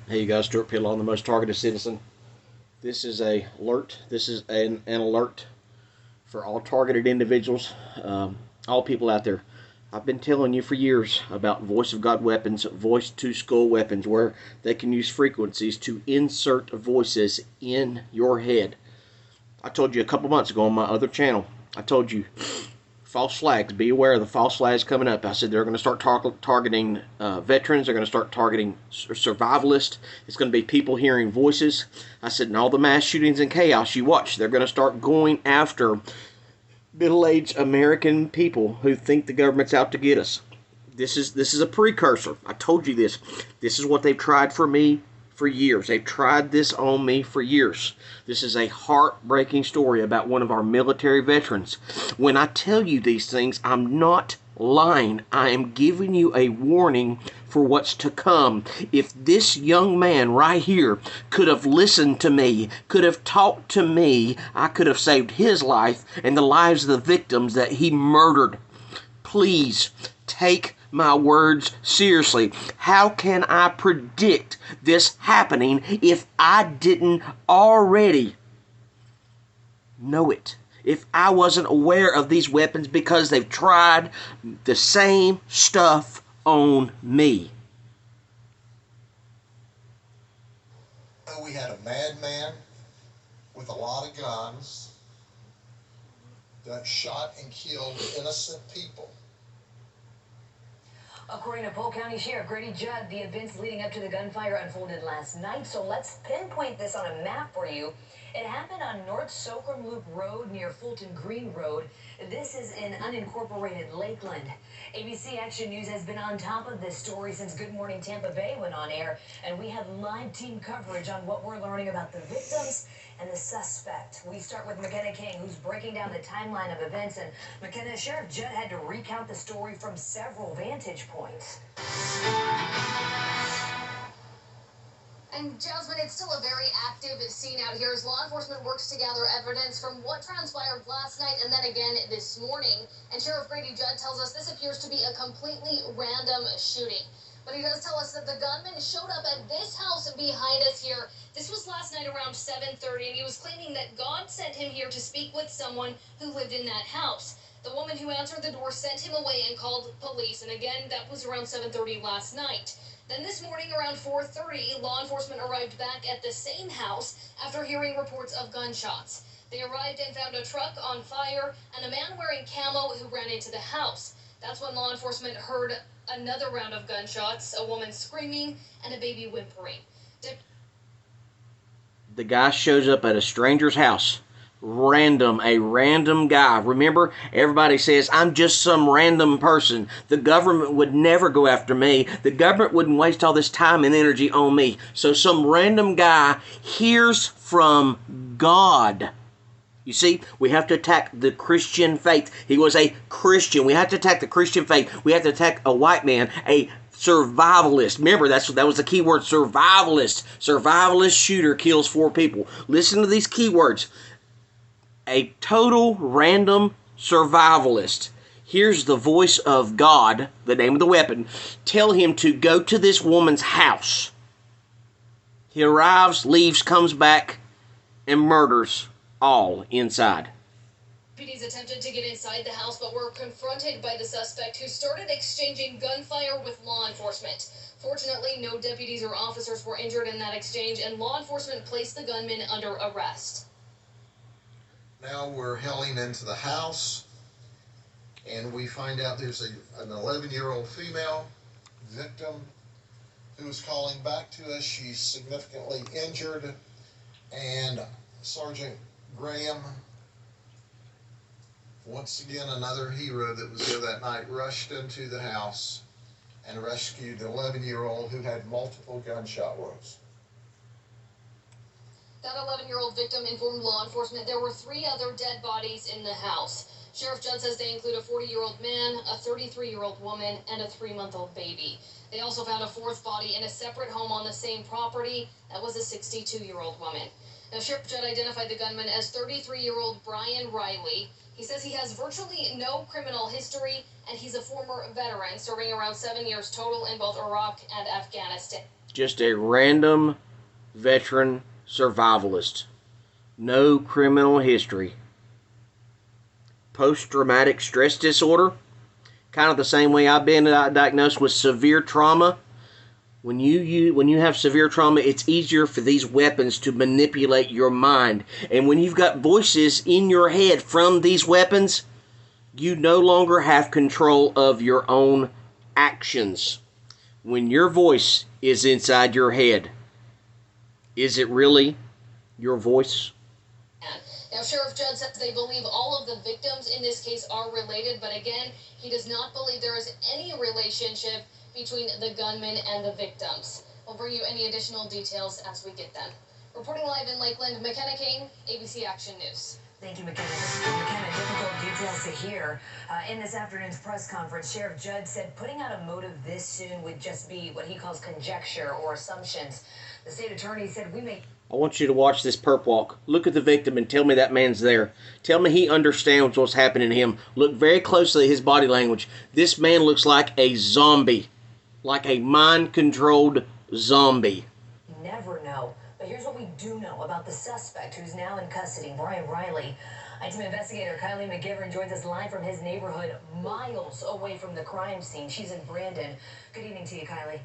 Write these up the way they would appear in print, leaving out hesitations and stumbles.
Hey you guys, Stuart Pill on the Most Targeted Citizen. This is a alert. This is an alert for all targeted individuals, all people out there. I've been telling you for years about voice of God weapons, voice to skull weapons, where they can use frequencies to insert voices in your head. I told you a couple months ago on my other channel. I told you false flags. Be aware of the false flags coming up. I said they're going to start targeting veterans. They're going to start targeting survivalists. It's going to be people hearing voices. I said, in all the mass shootings and chaos, you watch. They're going to start going after middle-aged American people who think the government's out to get us. This is a precursor. I told you this. This is what they've tried for me for years. They've tried this on me for years. This is a heartbreaking story about one of our military veterans. When I tell you these things, I'm not lying. I am giving you a warning for what's to come. If this young man right here could have listened to me, could have talked to me, I could have saved his life and the lives of the victims that he murdered. Please take my words seriously. How can I predict this happening if I didn't already know it? If I wasn't aware of these weapons because they've tried the same stuff on me. We had a madman with a lot of guns that shot and killed innocent people. According to Polk County Sheriff Grady Judd, the events leading up to the gunfire unfolded last night, so let's pinpoint this on a map for you. It happened on North Socrum Loop Road near Fulton Green Road. This is in unincorporated Lakeland. ABC Action News has been on top of this story since Good Morning Tampa Bay went on air, and we have live team coverage on what we're learning about the victims and the suspect. We start with McKenna King, who's breaking down the timeline of events. And McKenna, Sheriff Judd had to recount the story from several vantage points. And Jasmine, it's still a very active scene out here as law enforcement works to gather evidence from what transpired last night and then again this morning. And Sheriff Grady Judd tells us this appears to be a completely random shooting. But he does tell us that the gunman showed up at this house behind us here. This was last night around 7:30, and he was claiming that God sent him here to speak with someone who lived in that house. The woman who answered the door sent him away and called police, and again, that was around 7:30 last night. Then this morning around 4:30, law enforcement arrived back at the same house after hearing reports of gunshots. They arrived and found a truck on fire and a man wearing camo who ran into the house. That's when law enforcement heard another round of gunshots, a woman screaming, and a baby whimpering. The guy shows up at a stranger's house. A random guy. Remember, everybody says, I'm just some random person. The government would never go after me. The government wouldn't waste all this time and energy on me. So some random guy hears from God. You see, we have to attack the Christian faith. He was a Christian. We have to attack the Christian faith. We have to attack a white man, a survivalist. Remember, that was the key word, survivalist. Survivalist shooter kills 4 people. Listen to these keywords. A total random survivalist. Here's the voice of God, the name of the weapon. Tell him to go to this woman's house. He arrives, leaves, comes back, and murders all inside. Deputies attempted to get inside the house but were confronted by the suspect, who started exchanging gunfire with law enforcement. Fortunately, no deputies or officers were injured in that exchange, and law enforcement placed the gunman under arrest. Now we're hailing into the house, and we find out there's an 11-year-old female victim who is calling back to us. She's significantly injured, and Sergeant Graham, once again another hero that was there that night, rushed into the house and rescued the 11-year-old who had multiple gunshot wounds. That 11-year-old victim informed law enforcement there were 3 other dead bodies in the house. Sheriff Judd says they include a 40-year-old man, a 33-year-old woman, and a 3-month-old baby. They also found a 4th body in a separate home on the same property. That was a 62-year-old woman. Now, Sheriff Judd identified the gunman as 33-year-old Brian Riley. He says he has virtually no criminal history, and he's a former veteran, serving around 7 years total in both Iraq and Afghanistan. Just a random veteran survivalist. No criminal history. Post-traumatic stress disorder. Kind of the same way I've been diagnosed with severe trauma. When you have severe trauma, it's easier for these weapons to manipulate your mind. And when you've got voices in your head from these weapons, you no longer have control of your own actions. When your voice is inside your head, is it really your voice? Now, Sheriff Judd says they believe all of the victims in this case are related, but again, he does not believe there is any relationship between the gunman and the victims. We'll bring you any additional details as we get them. Reporting live in Lakeland, McKenna King, ABC Action News. Thank you, McKenna. McKenna, difficult details to hear. In this afternoon's press conference, Sheriff Judd said putting out a motive this soon would just be what he calls conjecture or assumptions. The state attorney said I want you to watch this perp walk. Look at the victim and tell me that man's there. Tell me he understands what's happening to him. Look very closely at his body language. This man looks like a zombie. Like a mind-controlled zombie. Never know. But here's what we do know about the suspect who's now in custody, Brian Riley. ITM investigator Kylie McGivern joins us live from his neighborhood, miles away from the crime scene. She's in Brandon. Good evening to you, Kylie.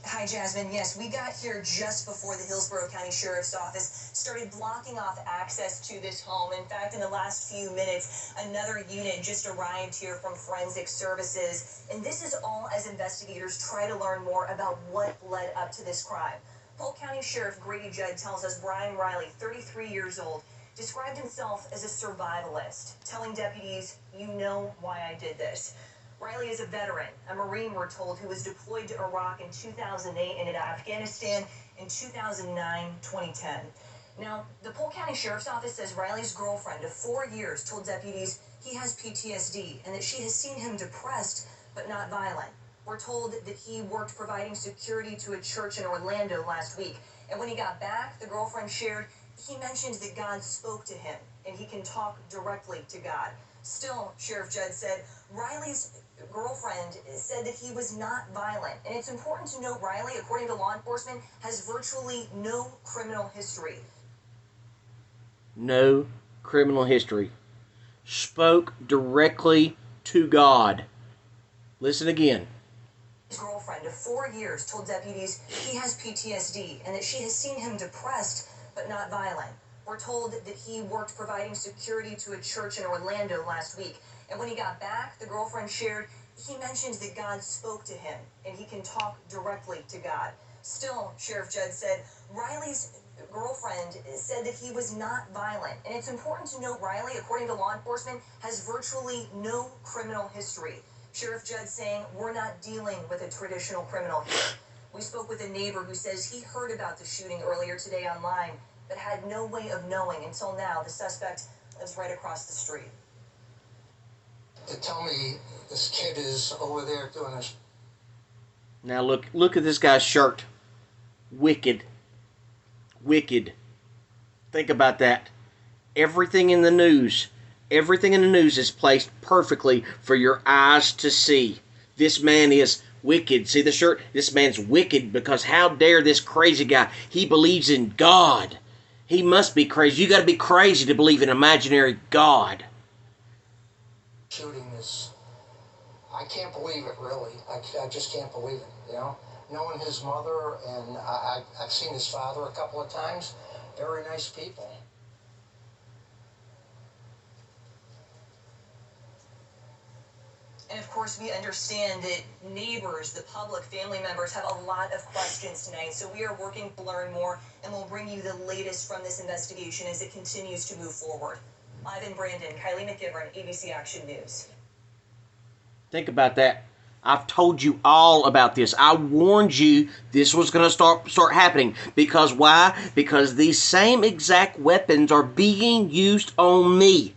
Hi, Jasmine. Yes, we got here just before the Hillsborough County Sheriff's Office started blocking off access to this home. In fact, in the last few minutes, another unit just arrived here from Forensic Services. And this is all as investigators try to learn more about what led up to this crime. Polk County Sheriff Grady Judd tells us Brian Riley, 33 years old, described himself as a survivalist, telling deputies, "You know why I did this." Riley is a veteran, a Marine, we're told, who was deployed to Iraq in 2008 and to Afghanistan in 2009-2010. Now, the Polk County Sheriff's Office says Riley's girlfriend of 4 years told deputies he has PTSD and that she has seen him depressed but not violent. We're told that he worked providing security to a church in Orlando last week. And when he got back, the girlfriend shared he mentioned that God spoke to him and he can talk directly to God. Still, Sheriff Judd said, Riley's girlfriend said that he was not violent. And it's important to note Riley, according to law enforcement, has virtually no criminal history. No criminal history. Spoke directly to God. Listen again. His girlfriend of 4 years told deputies he has PTSD and that she has seen him depressed but not violent. We're told that he worked providing security to a church in Orlando last week. And when he got back, the girlfriend shared he mentioned that God spoke to him and he can talk directly to God. Still, Sheriff Judd said, Riley's girlfriend said that he was not violent. And it's important to note Riley, according to law enforcement, has virtually no criminal history. Sheriff Judd saying we're not dealing with a traditional criminal here. We spoke with a neighbor who says he heard about the shooting earlier today online, but had no way of knowing until now the suspect lives right across the street. To tell me this kid is over there doing this. Now look at this guy's shirt. Wicked. Wicked. Think about that. Everything in the news is placed perfectly for your eyes to see. This man is wicked. See the shirt? This man's wicked because how dare this crazy guy? He believes in God. He must be crazy. You got to be crazy to believe in an imaginary God. Shooting is, I can't believe it, really. I just can't believe it, you know. Knowing his mother, and I've seen his father a couple of times. Very nice people. And of course, we understand that neighbors, the public, family members have a lot of questions tonight. So we are working to learn more, and we'll bring you the latest from this investigation as it continues to move forward. Live in Brandon, Kylie McGivern, ABC Action News. Think about that. I've told you all about this. I warned you this was going to start happening. Because why? Because these same exact weapons are being used on me.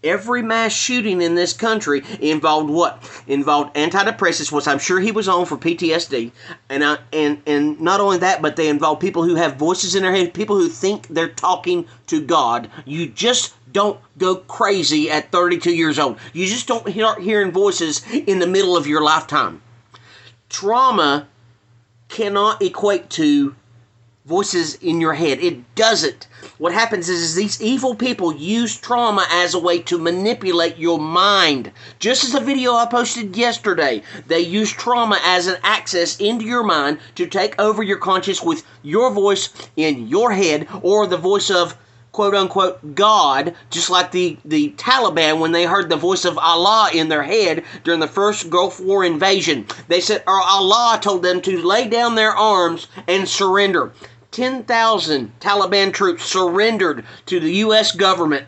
Every mass shooting in this country involved what? Involved antidepressants, which I'm sure he was on for PTSD. And not only that, but they involve people who have voices in their head, people who think they're talking to God. You just don't go crazy at 32 years old. You just don't start hearing voices in the middle of your lifetime. Trauma cannot equate to voices in your head. It doesn't. What happens is these evil people use trauma as a way to manipulate your mind. Just as the video I posted yesterday, they use trauma as an access into your mind to take over your conscious with your voice in your head, or the voice of quote-unquote God, just like the Taliban when they heard the voice of Allah in their head during the first Gulf War invasion. They said, or Allah told them to lay down their arms and surrender. 10,000 Taliban troops surrendered to the U.S. government.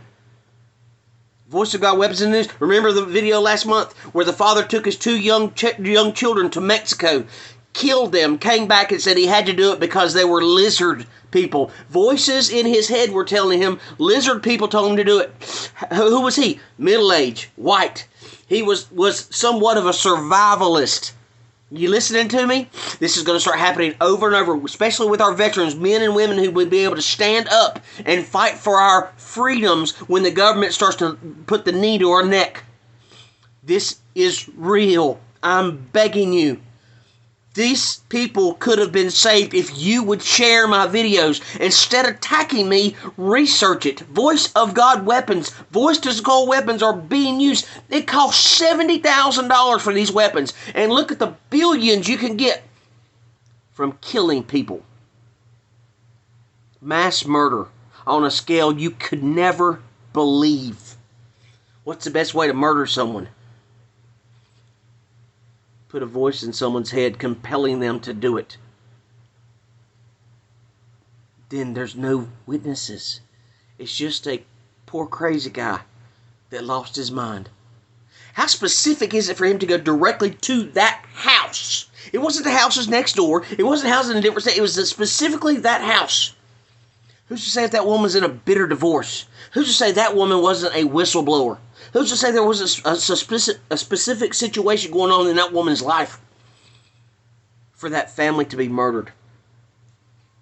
Voice of God, weapons in the news. Remember the video last month where the father took his two young children to Mexico, killed them, came back and said he had to do it because they were lizard people. Voices in his head were telling him, lizard people told him to do it. Who was he? Middle-aged, white. He was somewhat of a survivalist. You listening to me? This is going to start happening over and over, especially with our veterans, men and women who would be able to stand up and fight for our freedoms when the government starts to put the knee to our neck. This is real. I'm begging you. These people could have been saved if you would share my videos. Instead of attacking me, research it. Voice of God weapons, voice to skull weapons are being used. It costs $70,000 for these weapons. And look at the billions you can get from killing people. Mass murder on a scale you could never believe. What's the best way to murder someone? Put a voice in someone's head compelling them to do it. Then there's no witnesses. It's just a poor crazy guy that lost his mind. How specific is it for him to go directly to that house? It wasn't the houses next door. It wasn't houses in a different state. It was specifically that house. Who's to say if that woman's in a bitter divorce? Who's to say that woman wasn't a whistleblower? Who's to say there was a specific situation going on in that woman's life for that family to be murdered?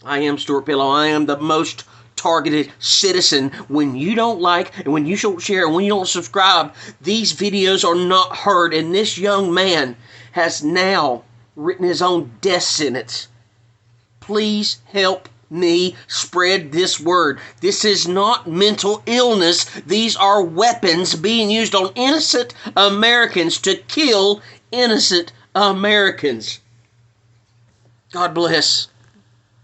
I am Stuart Pillow. I am the most targeted citizen. When you don't like, and when you don't share, and when you don't subscribe, these videos are not heard. And this young man has now written his own death sentence. Please help me spread this word. This is not mental illness. These are weapons being used on innocent Americans to kill innocent Americans. God bless.